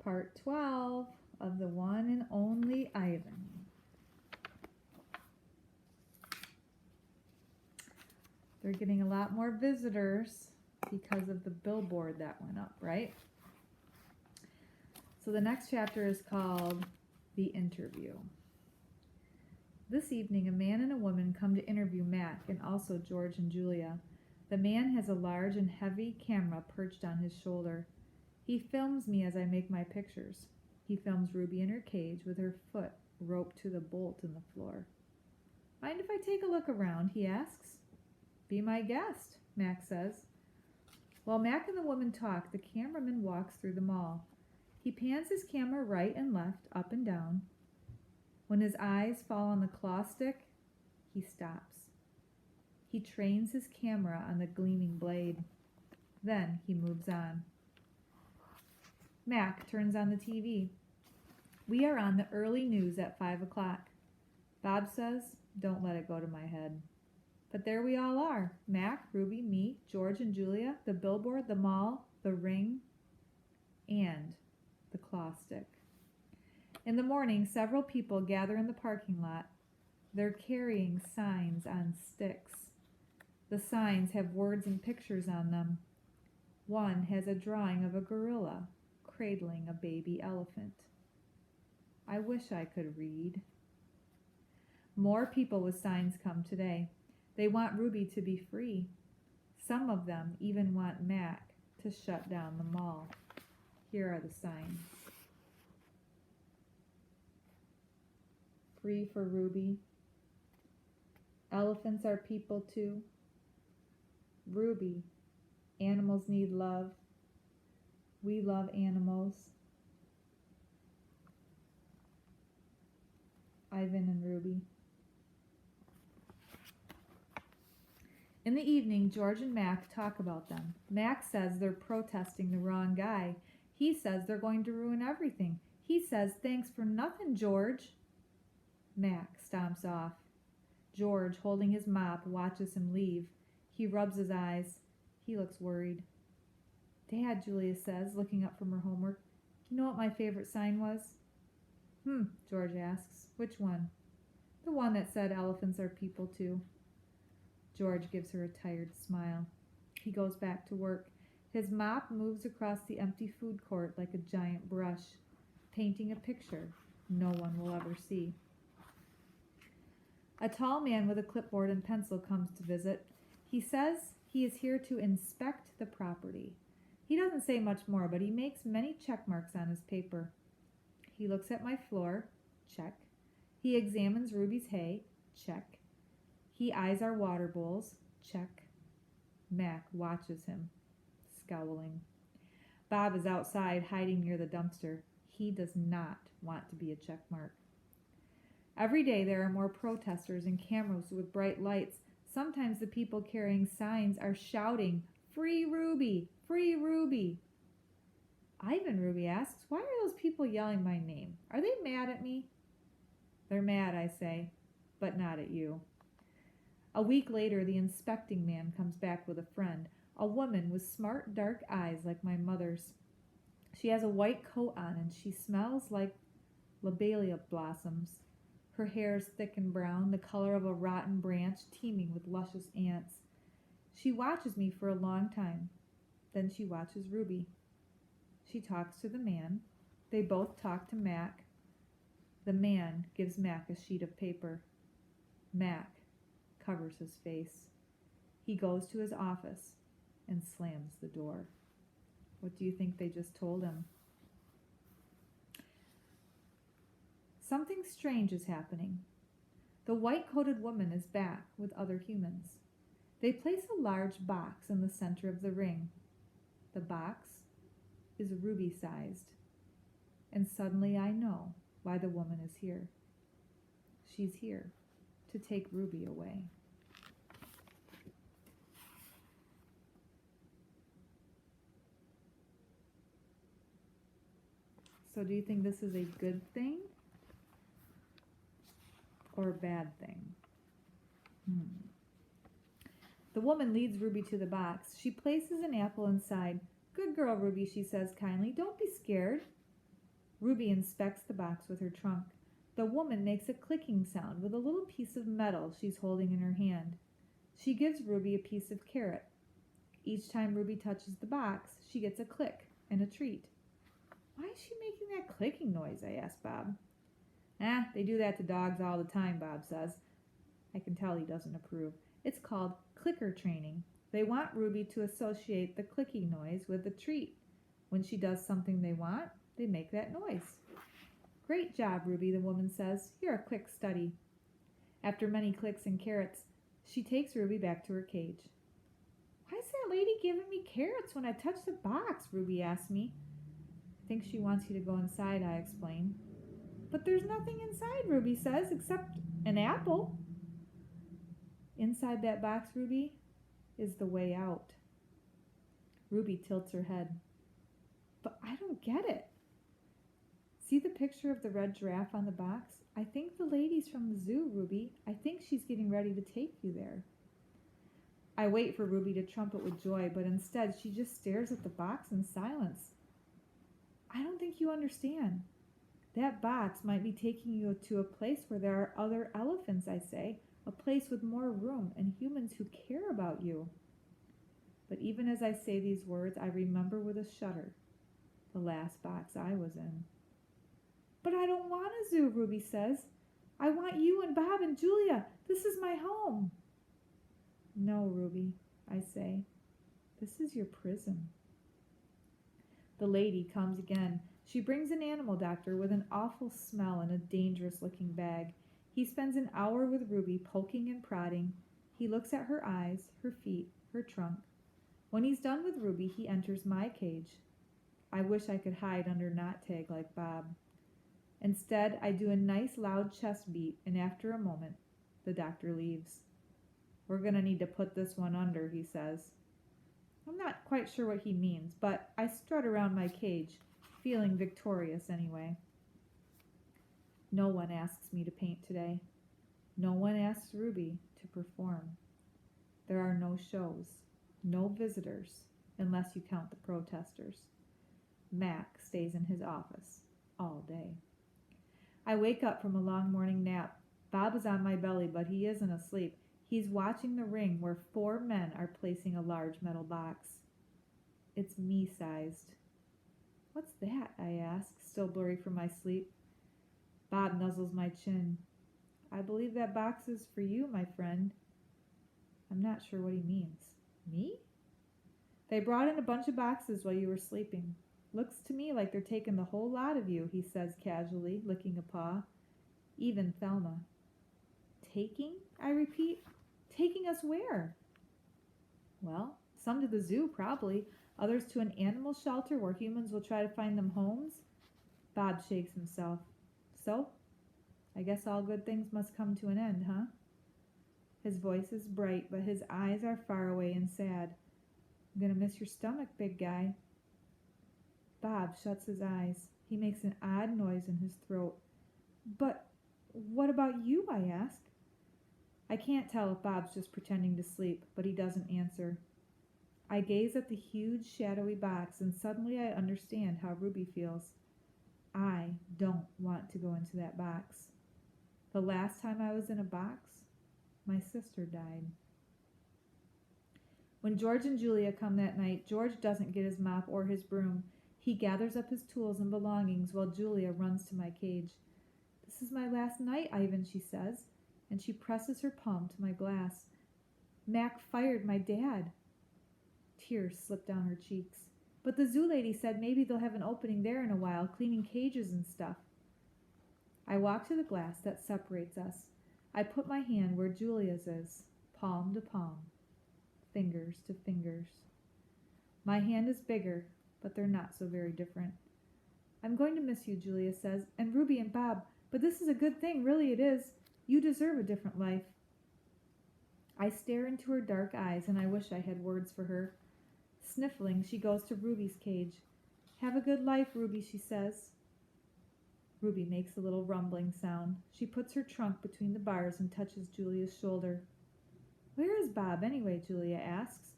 part 12 of the one and only Ivan. They're getting a lot more visitors because of the billboard that went up, right? So the next chapter is called The Interview. This evening, a man and a woman come to interview Mac and also George and Julia. The man has a large and heavy camera perched on his shoulder. He films me as I make my pictures. He films Ruby in her cage with her foot roped to the bolt in the floor. Mind if I take a look around? He asks. Be my guest, Mac says. While Mac and the woman talk, the cameraman walks through the mall. He pans his camera right and left, up and down. When his eyes fall on the claw stick, he stops. He trains his camera on the gleaming blade. Then he moves on. Mac turns on the TV. We are on the early news at 5 o'clock. Bob says, don't let it go to my head. But there we all are. Mac, Ruby, me, George and Julia, the billboard, the mall, the ring, and the claw stick. In the morning, several people gather in the parking lot. They're carrying signs on sticks. The signs have words and pictures on them. One has a drawing of a gorilla cradling a baby elephant. I wish I could read. More people with signs come today. They want Ruby to be free. Some of them even want Mac to shut down the mall. Here are the signs. Free for Ruby. Elephants are people too. Ruby. Animals need love. We love animals. Ivan and Ruby. In the evening, George and Mac talk about them. Mac says they're protesting the wrong guy. He says they're going to ruin everything. He says, thanks for nothing, George. Mac stomps off. George, holding his mop, watches him leave. He rubs his eyes. He looks worried. Dad, Julia says, looking up from her homework, you know what my favorite sign was? George asks. Which one? The one that said elephants are people too. George gives her a tired smile. He goes back to work. His mop moves across the empty food court like a giant brush, painting a picture no one will ever see. A tall man with a clipboard and pencil comes to visit. He says he is here to inspect the property. He doesn't say much more, but he makes many check marks on his paper. He looks at my floor. Check. He examines Ruby's hay. Check. He eyes our water bowls. Check. Mac watches him, scowling. Bob is outside, hiding near the dumpster. He does not want to be a check mark. Every day there are more protesters and cameras with bright lights. Sometimes the people carrying signs are shouting, Free Ruby! Free Ruby! Ivan, Ruby asks, why are those people yelling my name? Are they mad at me? They're mad, I say, but not at you. A week later, the inspecting man comes back with a friend, a woman with smart, dark eyes like my mother's. She has a white coat on and she smells like lobelia blossoms. Her hair is thick and brown, the color of a rotten branch teeming with luscious ants. She watches me for a long time. Then she watches Ruby. She talks to the man. They both talk to Mac. The man gives Mac a sheet of paper. Mac covers his face. He goes to his office and slams the door. What do you think they just told him? Something strange is happening. The white-coated woman is back with other humans. They place a large box in the center of the ring. The box is ruby-sized. And suddenly I know why the woman is here. She's here to take Ruby away. So do you think this is a good thing or a bad thing? The woman leads Ruby to the box. She places an apple inside. Good girl, Ruby, she says kindly. Don't be scared. Ruby inspects the box with her trunk. The woman makes a clicking sound with a little piece of metal she's holding in her hand. She gives Ruby a piece of carrot. Each time Ruby touches the box, she gets a click and a treat. Why is she making that clicking noise? I ask Bob. They do that to dogs all the time, Bob says. I can tell he doesn't approve. It's called clicker training. They want Ruby to associate the clicking noise with the treat. When she does something they want, they make that noise. Great job, Ruby, the woman says. You're a quick study. After many clicks and carrots, she takes Ruby back to her cage. Why is that lady giving me carrots when I touch the box? Ruby asks me. I think she wants you to go inside, I explain. But there's nothing inside, Ruby says, except an apple. Inside that box, Ruby, is the way out. Ruby tilts her head. But I don't get it. See the picture of the red giraffe on the box? I think the lady's from the zoo, Ruby. I think she's getting ready to take you there. I wait for Ruby to trumpet with joy, but instead she just stares at the box in silence. I don't think you understand. That box might be taking you to a place where there are other elephants, I say, a place with more room and humans who care about you. But even as I say these words, I remember with a shudder the last box I was in. But I don't want a zoo, Ruby says. I want you and Bob and Julia. This is my home. No, Ruby, I say. This is your prison. The lady comes again. She brings an animal doctor with an awful smell and a dangerous-looking bag. He spends an hour with Ruby, poking and prodding. He looks at her eyes, her feet, her trunk. When he's done with Ruby, he enters my cage. I wish I could hide under Knot Tag like Bob. Instead, I do a nice loud chest beat, and after a moment, the doctor leaves. We're going to need to put this one under, he says. I'm not quite sure what he means, but I strut around my cage, feeling victorious anyway. No one asks me to paint today. No one asks Ruby to perform. There are no shows, no visitors, unless you count the protesters. Mac stays in his office all day. I wake up from a long morning nap. Bob is on my belly, but he isn't asleep. He's watching the ring where 4 men are placing a large metal box. It's me-sized. What's that? I ask, still blurry from my sleep. Bob nuzzles my chin. I believe that box is for you, my friend. I'm not sure what he means. Me? They brought in a bunch of boxes while you were sleeping. Looks to me like they're taking the whole lot of you, he says casually, licking a paw. Even Thelma. Taking? I repeat. Taking us where? Well, some to the zoo, probably. Others to an animal shelter where humans will try to find them homes. Bob shakes himself. So? I guess all good things must come to an end, huh? His voice is bright, but his eyes are far away and sad. I'm gonna miss your stomach, big guy. Bob shuts his eyes. He makes an odd noise in his throat. But what about you? I ask. I can't tell if Bob's just pretending to sleep, but he doesn't answer. I gaze at the huge, shadowy box, and suddenly I understand how Ruby feels. I don't want to go into that box. The last time I was in a box, my sister died. When George and Julia come that night, George doesn't get his mop or his broom. He gathers up his tools and belongings while Julia runs to my cage. This is my last night, Ivan, she says, and she presses her palm to my glass. Mac fired my dad. Tears slip down her cheeks. But the zoo lady said maybe they'll have an opening there in a while, cleaning cages and stuff. I walk to the glass that separates us. I put my hand where Julia's is, palm to palm, fingers to fingers. My hand is bigger, but they're not so very different. I'm going to miss you, Julia says, and Ruby and Bob, but this is a good thing, really it is. You deserve a different life. I stare into her dark eyes, and I wish I had words for her. Sniffling, she goes to Ruby's cage. Have a good life, Ruby, she says. Ruby makes a little rumbling sound. She puts her trunk between the bars and touches Julia's shoulder. Where is Bob, anyway? Julia asks.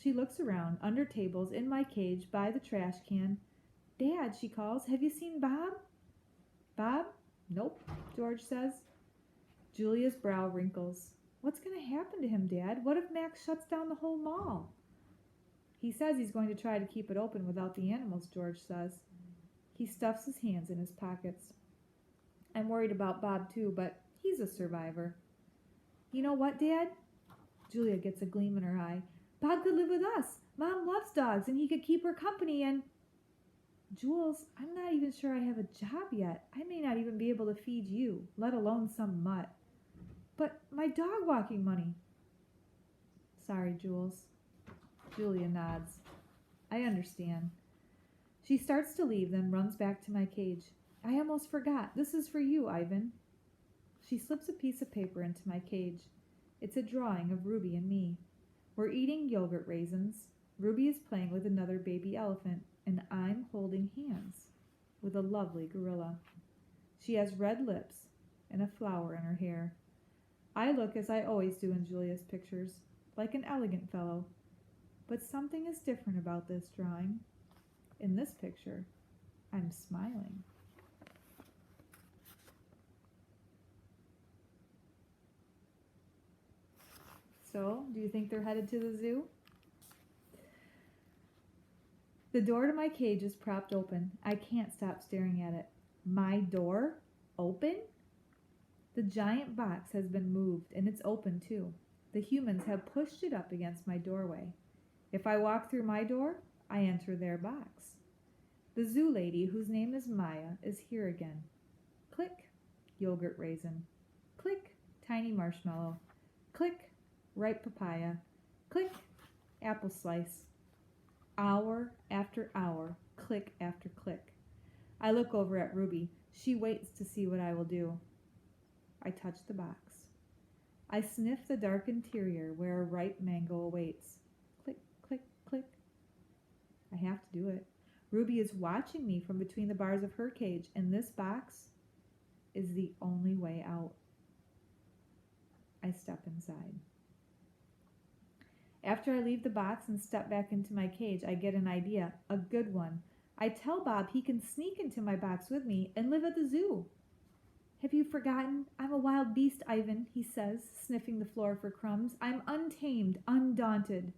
She looks around, under tables, in my cage, by the trash can. Dad, she calls, have you seen Bob? Bob? Nope, George says. Julia's brow wrinkles. What's going to happen to him, Dad? What if Max shuts down the whole mall? He says he's going to try to keep it open without the animals, George says. He stuffs his hands in his pockets. I'm worried about Bob too, but he's a survivor. You know what, Dad? Julia gets a gleam in her eye. Bob could live with us. Mom loves dogs, and he could keep her company, and... Jules, I'm not even sure I have a job yet. I may not even be able to feed you, let alone some mutt. But my dog walking money. Sorry, Jules. Julia nods. I understand. She starts to leave, then runs back to my cage. I almost forgot. This is for you, Ivan. She slips a piece of paper into my cage. It's a drawing of Ruby and me. We're eating yogurt raisins. Ruby is playing with another baby elephant, and I'm holding hands with a lovely gorilla. She has red lips and a flower in her hair. I look as I always do in Julia's pictures, like an elegant fellow. But something is different about this drawing. In this picture, I'm smiling. So, do you think they're headed to the zoo? The door to my cage is propped open. I can't stop staring at it. My door? Open? The giant box has been moved, and it's open too. The humans have pushed it up against my doorway. If I walk through my door, I enter their box. The zoo lady, whose name is Maya, is here again. Click, yogurt raisin. Click, tiny marshmallow. Click, ripe papaya. Click, apple slice. Hour after hour, click after click. I look over at Ruby. She waits to see what I will do. I touch the box. I sniff the dark interior where a ripe mango awaits. Click, click, click. I have to do it. Ruby is watching me from between the bars of her cage, and this box is the only way out. I step inside. After I leave the box and step back into my cage, I get an idea, a good one. I tell Bob he can sneak into my box with me and live at the zoo. Have you forgotten? I'm a wild beast, Ivan, he says, sniffing the floor for crumbs. I'm untamed, undaunted.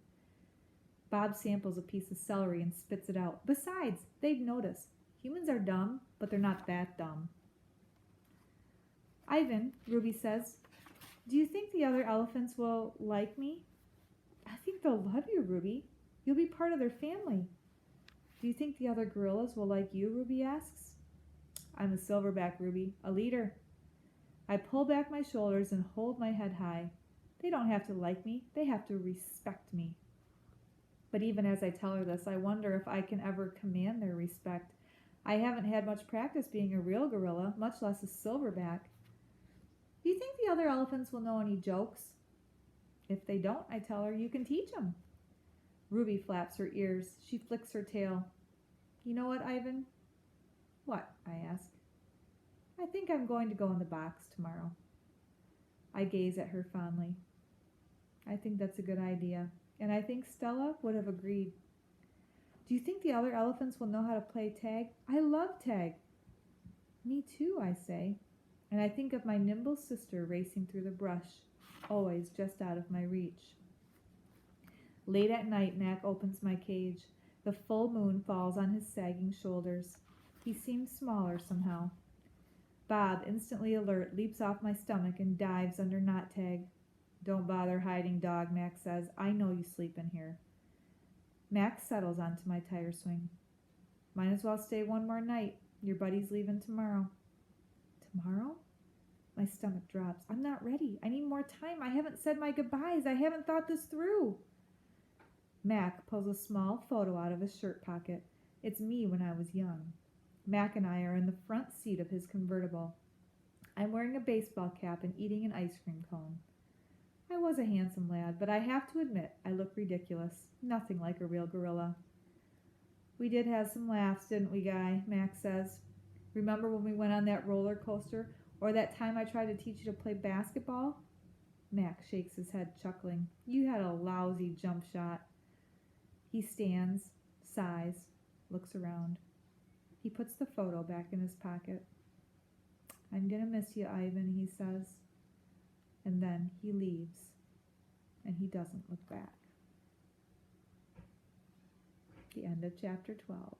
Bob samples a piece of celery and spits it out. Besides, they'd notice. Humans are dumb, but they're not that dumb. Ivan, Ruby says, do you think the other elephants will like me? I think they'll love you, Ruby. You'll be part of their family. Do you think the other gorillas will like you, Ruby asks. I'm a silverback, Ruby, a leader. I pull back my shoulders and hold my head high. They don't have to like me. They have to respect me. But even as I tell her this, I wonder if I can ever command their respect. I haven't had much practice being a real gorilla, much less a silverback. Do you think the other elephants will know any jokes? If they don't, I tell her, you can teach them. Ruby flaps her ears. She flicks her tail. You know what, Ivan? What? I ask. I think I'm going to go in the box tomorrow. I gaze at her fondly. I think that's a good idea, and I think Stella would have agreed. Do you think the other elephants will know how to play tag? I love tag. Me too, I say, and I think of my nimble sister racing through the brush, always just out of my reach. Late at night, Mac opens my cage. The full moon falls on his sagging shoulders. He seems smaller somehow. Bob, instantly alert, leaps off my stomach and dives under knot tag. Don't bother hiding, dog, Mac says. I know you sleep in here. Mac settles onto my tire swing. Might as well stay one more night. Your buddy's leaving tomorrow. Tomorrow? My stomach drops. I'm not ready. I need more time. I haven't said my goodbyes. I haven't thought this through. Mac pulls a small photo out of his shirt pocket. It's me when I was young. Mac and I are in the front seat of his convertible. I'm wearing a baseball cap and eating an ice cream cone. I was a handsome lad, but I have to admit I look ridiculous. Nothing like a real gorilla. We did have some laughs, didn't we, Guy? Mac says. Remember when we went on that roller coaster? Or that time I tried to teach you to play basketball? Mac shakes his head, chuckling. You had a lousy jump shot. He stands, sighs, looks around. He puts the photo back in his pocket. I'm gonna miss you, Ivan, he says. And then he leaves, and he doesn't look back. The end of chapter 12.